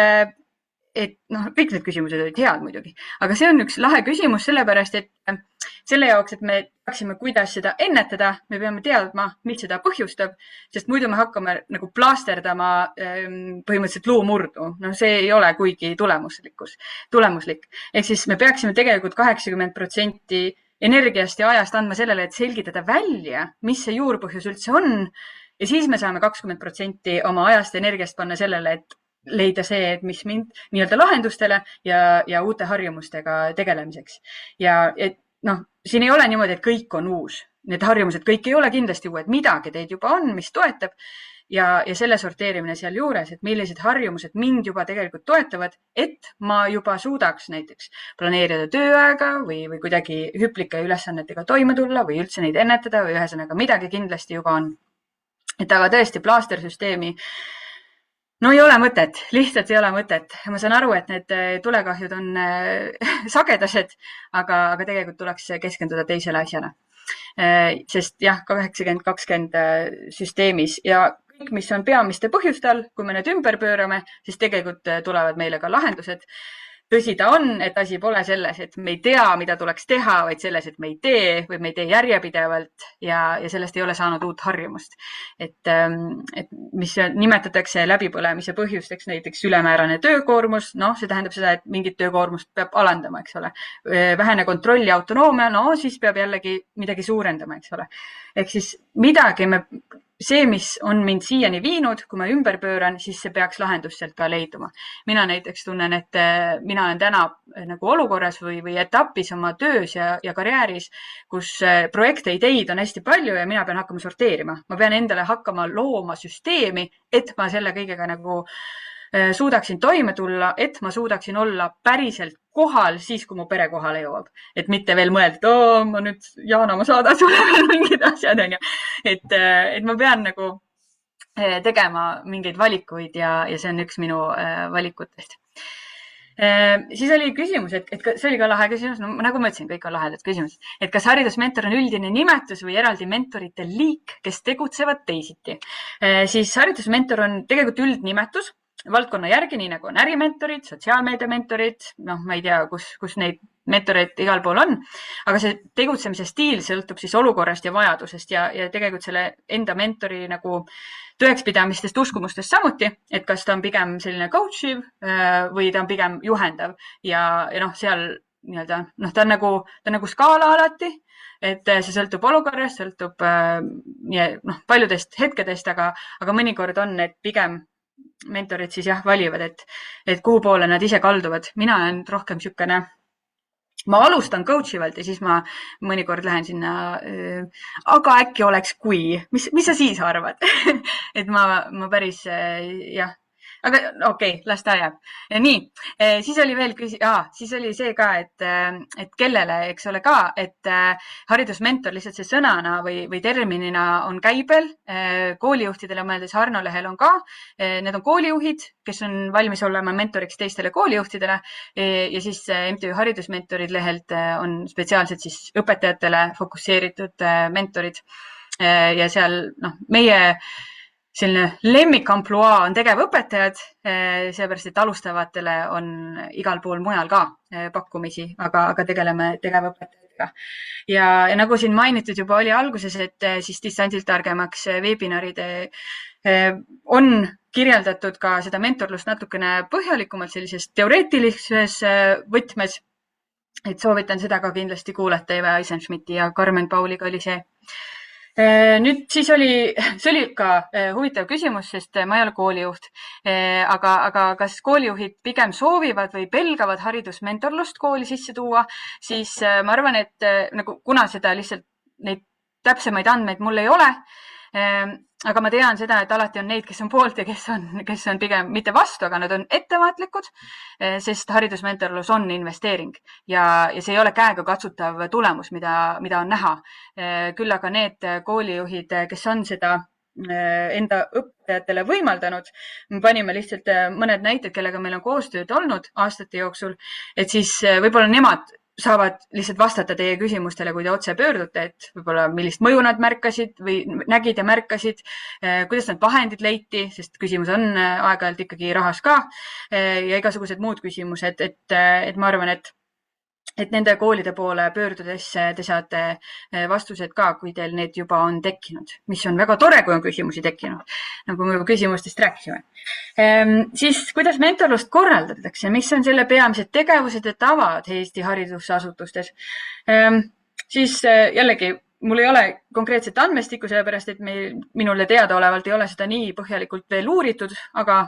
kõik need küsimused olid head muidugi, aga see on üks lahe küsimus sellepärast, et selle jaoks, et me teaksime, kuidas seda ennetada, me peame teadma, mis seda põhjustab, sest muidu me hakkame nagu plaasterdama põhimõtteliselt luumurdu. See ei ole kuigi tulemuslik. Ehk siis me peaksime tegelikult 80% energiast ja ajast andma sellele, et selgitada välja, mis see juurpõhjus üldse on. Ja siis me saame 20% oma ajast ja energiast panna sellele, et leida see, et mis mind nii-öelda lahendustele ja uute harjumustega tegelemiseks. Ja siin ei ole niimoodi, et kõik on uus. Need harjumused kõik ei ole kindlasti uued. Midagi teid juba on, mis toetab ja selle sorteerimine seal juures, et millised harjumused mind juba tegelikult toetavad, et ma juba suudaks näiteks planeerida tööaega või kuidagi hüplike ülesannetega toime tulla või üldse neid ennetada või ühesõnaga midagi kindlasti juba on. Aga tõesti plaastersüsteemi ei ole mõtet, lihtsalt ei ole mõtet. Ma saan aru, et need tulekahjud on sagedased, aga tegelikult tuleks keskenduda teisele asjale. Sest jah, 80-20 süsteemis ja kõik, mis on peamiste põhjustel, kui me need ümber pöörame, siis tegelikult tulevad meile ka lahendused. Tõsi ta on, et asi pole selles, et me ei tea, mida tuleks teha, vaid selles, et me ei tee või me ei tee järjepidevalt ja sellest ei ole saanud uut harjumust. Et mis nimetatakse läbipõlemise põhjusteks, näiteks ülemäärane töökoormus, see tähendab seda, et mingit töökoormust peab alandama, eks ole. Vähene kontroll ja autonoomia, siis peab jällegi midagi suurendama, eks ole. Ehk siis midagi see, mis on mind siiani viinud, kui ma ümber pööran, siis see peaks lahendust sealt ka leiduma. Mina näiteks tunnen, et mina olen täna nagu olukorras või etapis oma töös ja karjääris, kus projekte ideid on hästi palju ja mina pean hakkama sorteerima. Ma pean endale hakkama looma süsteemi, et ma selle kõigega nagu suudaksin toime tulla, et ma suudaksin olla päriselt kohal siis, kui mu pere kohale jõuab. Et mitte veel mõelda, et Jaana, ma saadan sulle veel mingid asjad. Et ma pean nagu tegema mingeid valikuid ja see on üks minu valikutest. Siis oli küsimus, et see oli ka lahe küsimus, no nagu ma ütlesin, kõik on lahedad küsimused, et kas haridusmentor on üldine nimetus või eraldi mentorite liik, kes tegutsevad teisiti. Siis haridusmentor on tegelikult üldnimetus valdkonna järgi, nii nagu on ärimentorid, sotsiaalmeedia mentorid, ma ei tea, kus neid mentoreid igal pool on, aga see tegutsemise stiil sõltub siis olukorrast ja vajadusest ja tegelikult selle enda mentori nagu tõekspidamistest, uskumustest samuti, et kas ta on pigem selline coachiv või ta on pigem juhendav ja seal nii-öelda, ta on nagu skaala alati, et see sõltub olukorrast, sõltub paljudest hetkedest, aga mõnikord on, et pigem mentorid siis valivad, et kuhu poole nad ise kalduvad. Mina olen rohkem sükene, ma alustan coachivalt ja siis ma mõnikord lähen sinna, aga äkki oleks kui, mis sa siis arvad? et ma päris, aga okei, las ta jääb. Nii, siis oli veel siis oli see ka, et kellele, eks ole ka, et haridusmentor lihtsalt see sõnana või terminina on käibel. Koolijuhtidele mõeldes Harno lehel on ka, need on koolijuhid, kes on valmis olema mentoriks teistele koolijuhtidele ja siis MTÜ Haridusmentorid lehelt on spetsiaalselt siis õpetajatele fokusseeritud mentorid ja seal meie selline lemmikampluaa on tegevõpetajad, seepärast, et alustavatele on igal pool mujal ka pakkumisi, aga tegeleme tegevõpetajatega. Ja nagu siin mainitud juba oli alguses, et siis distantsilt targemaks webinaride on kirjeldatud ka seda mentorlust natukene põhjalikumalt sellises teoreetilises võtmes, et soovitan seda ka kindlasti kuulata. Eva Eisenschmidti ja Karmen Pauliga oli see. Nüüd siis see oli ka huvitav küsimus, sest ma ei ole koolijuht, aga kas koolijuhid pigem soovivad või pelgavad haridusmentorlust kooli sisse tuua, siis ma arvan, et kuna seda lihtsalt neid täpsemaid andmeid mul ei ole, aga ma tean seda, et alati on neid, kes on poolt ja kes on pigem mitte vastu, aga nad on ettevaatlikud, sest haridusmentorlus on investeering ja see ei ole käega katsutav tulemus, mida on näha. Küll aga need koolijuhid, kes on seda enda õpetajatele võimaldanud, me panime lihtsalt mõned näited, kellega meil on koostööd olnud aastate jooksul, et siis võib-olla nemad saavad lihtsalt vastata teie küsimustele, kui te otse pöördute, et võib-olla millist mõju nad märkasid või nägid ja märkasid, kuidas nad vahendid leiti, sest küsimus on aeg-ajalt ikkagi rahas ka ja igasugused muud küsimused, et ma arvan, et nende koolide poole pöördudes te saate vastused ka, kui teil need juba on tekkinud, mis on väga tore, kui on küsimusi tekkinud, nagu me juba küsimustest rääkisime. Siis, kuidas mentorlust korraldatakse, mis on selle peamised tegevused ja tavad Eesti haridusasutustes? Siis jällegi, mul ei ole konkreetset andmestikku, sellepärast, et minule teadaolevalt ei ole seda nii põhjalikult veel uuritud, aga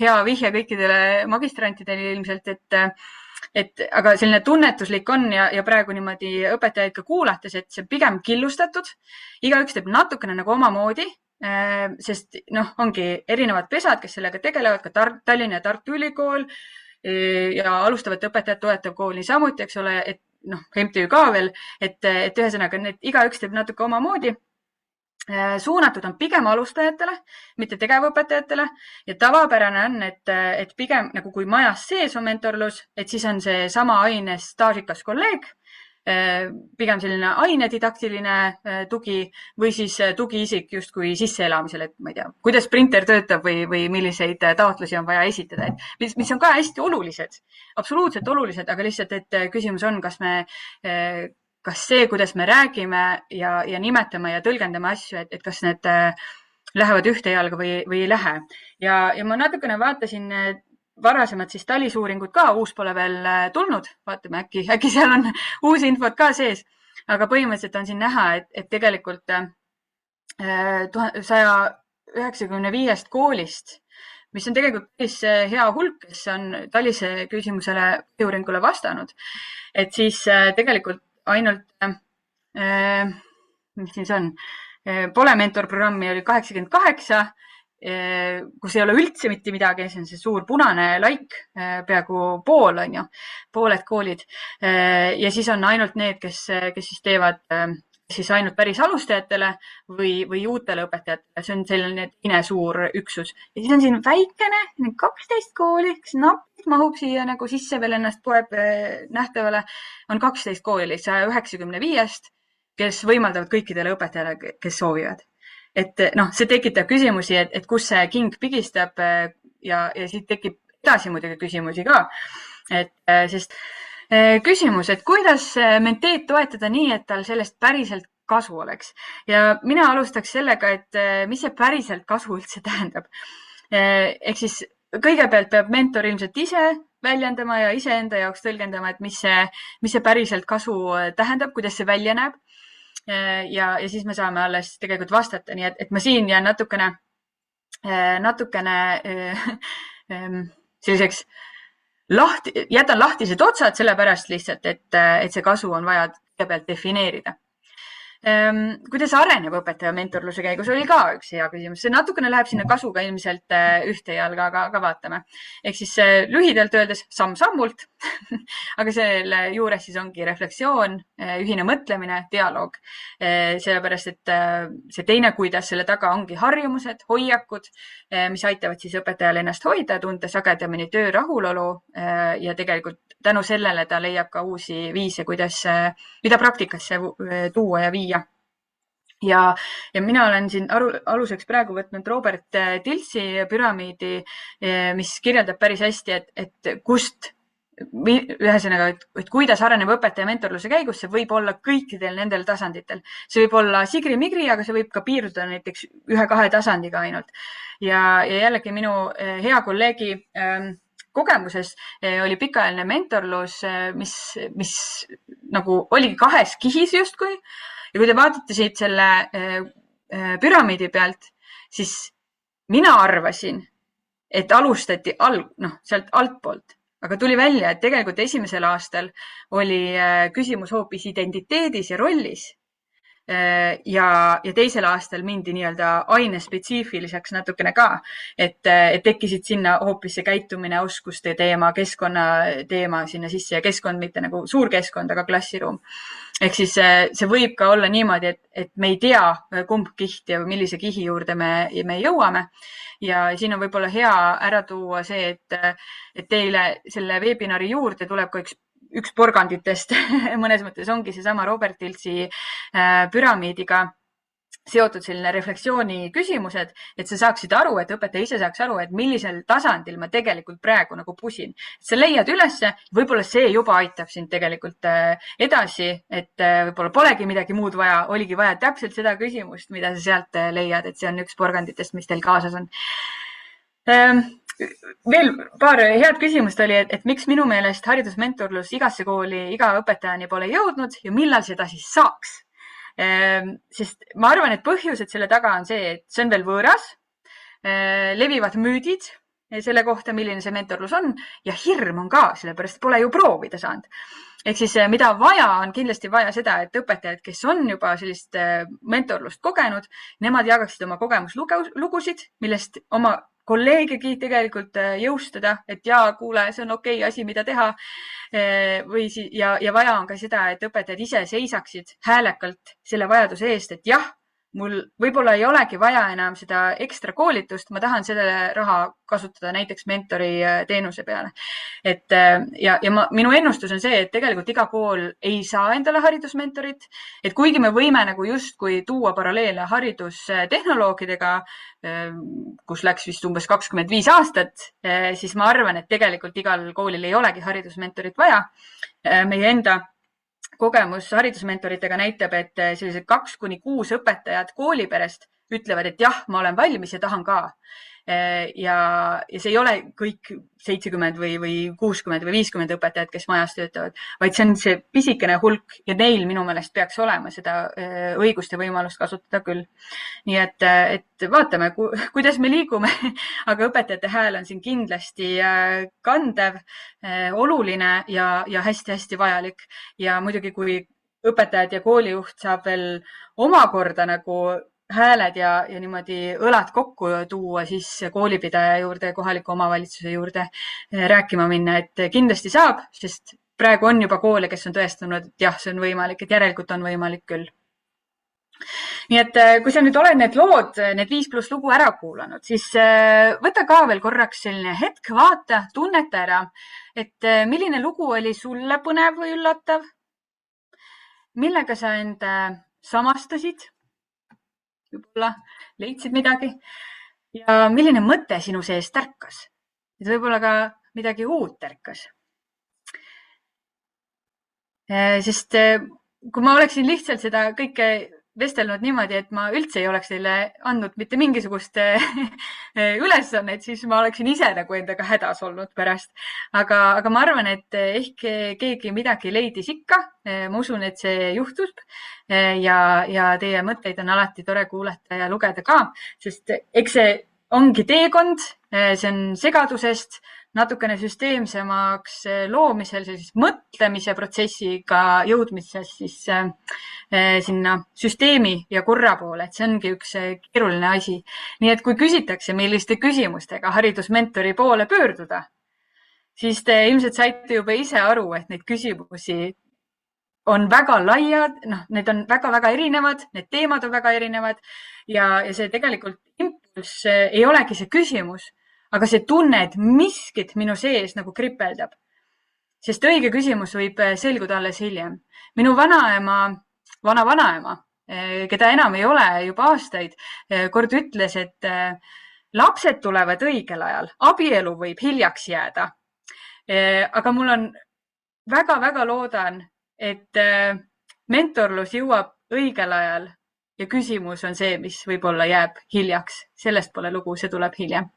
hea vihje kõikidele magistrantidele ilmselt, aga selline tunnetuslik on ja praegu niimoodi õpetajaid ka kuulates, et see pigem killustatud. Igaüks teeb natukene nagu omamoodi, sest ongi erinevad pesad, kes sellega tegelevad, ka Tallinna ja Tartu Ülikool ja alustavat õpetajat toetav kool niisamuti, eks ole, et MTÜ ka veel, et ühesõnaga igaüks teeb natuke omamoodi. Suunatud on pigem alustajatele, mitte tegevõpetajatele ja tavapärane on, et pigem nagu kui majas sees on mentorlus, et siis on see sama aines staažikas kolleeg, pigem selline ainedidaktiline tugi või siis tugiisik justkui sisseelamisel, et ma ei tea, kuidas printer töötab või milliseid taotlusi on vaja esitada, et mis on ka hästi olulised, absoluutselt olulised, aga lihtsalt, et küsimus on, kas see, kuidas me räägime ja nimetame ja tõlgendame asju, et kas need lähevad ühte jalga või ei lähe. Ja ma natukene vaatasin varasemad siis talisuuringud ka, uus pole veel tulnud, vaatame äkki seal on uus infot ka sees, aga põhimõtteliselt on siin näha, et tegelikult 195 koolist, mis on tegelikult päris hea hulk, kes on talise küsimusele uuringule vastanud, et siis tegelikult ainult, mis siis on, pole mentorprogrammi oli 88, kus ei ole üldse mitte midagi, see on see suur punane laik, peaaegu pool on ju, pooled koolid. Ja siis on ainult need, kes siis teevad siis ainult päris alustajatele või uutele õpetajatele. See on selline teine suur üksus. Ja siis on siin väikene, 12 kooli, kes napilt mahub siia nagu sisse veel ennast poeb nähtavale, on 12 kooli 195-st, kes võimaldavad kõikidele õpetajale, kes soovivad. Et see tekitab küsimusi, et kus see king pigistab ja siit tekib edasi muidugi küsimusi ka. Sest küsimus, et kuidas menteed toetada nii, et tal sellest päriselt kasu oleks. Ja mina alustaks sellega, et mis see päriselt kasu üldse tähendab. Ehk siis kõigepealt peab mentor ilmselt ise väljendama ja iseenda jaoks tõlgendama, et mis see päriselt kasu tähendab, kuidas see välja näeb. Ja siis me saame alles tegelikult vastata. Nii et ma siin jään natukene selliseks jätan lahtised otsad sellepärast lihtsalt, et see kasu on vaja kõigepealt defineerida. Kuidas areneb õpetaja mentorluse käigus oli ka üks hea küsimus. See natukene läheb sinna kasuga ilmselt ühte jalga, aga vaatame. Ehk siis lühidalt öeldes samm-sammult, aga selle juures siis ongi refleksioon, ühine mõtlemine, dialoog. Sellepärast, et see teine, kuidas selle taga ongi harjumused, hoiakud, mis aitavad siis õpetajal ennast hoida, tunda sagedamini töö rahulolu ja tegelikult tänu sellele ta leiab ka uusi viise, mida praktikasse tuua ja viia. Ja mina olen siin aluseks praegu võtnud Robert Tiltsi püramiidi, mis kirjeldab päris hästi, et kust ühesõnaga, et kuidas areneb õpetaja mentorluse käigus, see võib olla kõikidel nendel tasanditel. See võib olla sigri-migri, aga see võib ka piirduda näiteks 1-2 tasandiga ainult. Ja jällegi minu hea kolleegi kogemuses oli pikaajaline mentorlus, mis nagu oligi 2 kihis justkui. Ja kui te vaatate siit selle püramiidi pealt, siis mina arvasin, et alustati sealt altpoolt. Aga tuli välja, et tegelikult esimesel aastal oli küsimus hoopis identiteedis ja rollis. Ja teisel aastal mindi nii-öelda ainespetsiifiliseks natukene ka, et tekkisid sinna hoopis see käitumine, oskuste teema, keskkonna teema sinna sisse ja keskkond mitte nagu suur keskkond, aga klassiruum. Ehk siis see võib ka olla niimoodi, et me ei tea, kumb kiht ja millise kihi juurde me jõuame. Ja siin on võib-olla hea ära tuua see, et teile selle webinari juurde tuleb ka üks porganditest mõnes mõttes ongi seesama Robert Tiltsi püramiidiga seotud selline refleksiooni küsimused, et sa saaksid aru, et õpetaja ise saaks aru, et millisel tasandil ma tegelikult praegu nagu pusin. Sa leiad ülesse, võib-olla see juba aitab sind tegelikult edasi, et võib-olla polegi midagi muud vaja, oligi vaja täpselt seda küsimust, mida sa sealt leiad, et see on üks porganditest, mis teil kaasas on. Veel paar head küsimust oli, et miks minu meelest haridusmentorlus igasse kooli, iga õpetajani pole jõudnud ja millal seda siis saaks. Sest ma arvan, et põhjused selle taga on see, et see on veel võõras, levivad müüdid selle kohta, milline see mentorlus on ja hirm on ka, sellepärast pole ju proovida saanud. Ehk siis mida vaja on kindlasti vaja seda, et õpetajad, kes on juba sellist mentorlust kogenud, nemad jagaksid oma kogemuslugusid, millest oma kolleegigi tegelikult jõustada, et kuule, see on okei asi, mida teha. Ja vaja on ka seda, et õpetajad ise seisaksid häälekalt selle vajaduse eest, et jah, mul võib-olla ei olegi vaja enam seda ekstra koolitust, ma tahan selle raha kasutada näiteks mentori teenuse peale. Minu ennustus on see, et tegelikult iga kool ei saa endale haridusmentorit, et kuigi me võime nagu justkui tuua paralleele haridustehnoloogidega, kus läks vist umbes 25 aastat, siis ma arvan, et tegelikult igal koolil ei olegi haridusmentorit vaja. Meie enda kogemus haridusmentoritega näitab, et sellised 2-6 õpetajad kooliperest ütlevad, et jah, ma olen valmis ja tahan ka. Ja see ei ole kõik 70 või 60 või 50 õpetajad, kes majas töötavad, vaid see on see pisikene hulk ja neil minu meelest peaks olema seda õigust ja võimalust kasutada küll. Nii et vaatame, kuidas me liigume, aga õpetajate hääl on siin kindlasti kandev, oluline ja hästi-hästi vajalik. Ja muidugi, kui õpetajad ja koolijuht saab veel omakorda nagu hääled ja niimoodi õlad kokku tuua, siis koolipidaja juurde, kohaliku omavalitsuse juurde rääkima minna, et kindlasti saab, sest praegu on juba koole, kes on tõestanud, et jah, see on võimalik, et järelikult on võimalik küll. Nii et kui sa nüüd oled need lood, need 5+ lugu ära kuulanud, siis võta ka veel korraks selline hetk, vaata, tunneta ära, et milline lugu oli sulle põnev või üllatav, millega sa enda samastasid, võib-olla leidsid midagi ja milline mõte sinu sees tärkas, et võib-olla ka midagi uut tärkas. Sest kui ma oleksin lihtsalt seda kõike vestelnud niimoodi, et ma üldse ei oleks teile andnud mitte mingisugust ülesannet, siis ma oleksin ise nagu endaga hädas olnud pärast. Aga ma arvan, et ehk keegi midagi leidis ikka. Ma usun, et see juhtub ja teie mõtteid on alati tore kuulata ja lugeda ka, sest eks see ongi teekond, see on segadusest natukene süsteemsemaks loomisel, sellisest mõtlemise protsessiga jõudmises siis sinna süsteemi ja korra poole, et see ongi üks keeruline asi. Nii et kui küsitakse, milliste küsimustega haridusmentori poole pöörduda, siis te ilmselt saite juba ise aru, et neid küsimusi on väga laiad, need on väga-väga erinevad, need teemad on väga erinevad ja see tegelikult impulss ei olegi see küsimus, aga see tunne, et miskit minu sees nagu kripeldab. Sest õige küsimus võib selguda alles hiljem. Minu vanaema, vana-vanaema, keda enam ei ole juba aastaid, kord ütles, et lapsed tulevad õigel ajal, abielu võib hiljaks jääda. Aga mul on väga-väga loodan, et mentorlus jõuab õigel ajal ja küsimus on see, mis võib-olla jääb hiljaks. Sellest pole lugu, see tuleb hiljem.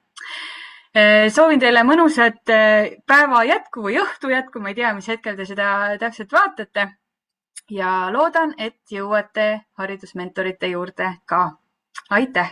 Soovin teile mõnusat päeva jätku või õhtu jätku, ma ei tea, mis hetkel te seda täpselt vaatate ja loodan, et jõuate haridusmentorite juurde ka. Aitäh!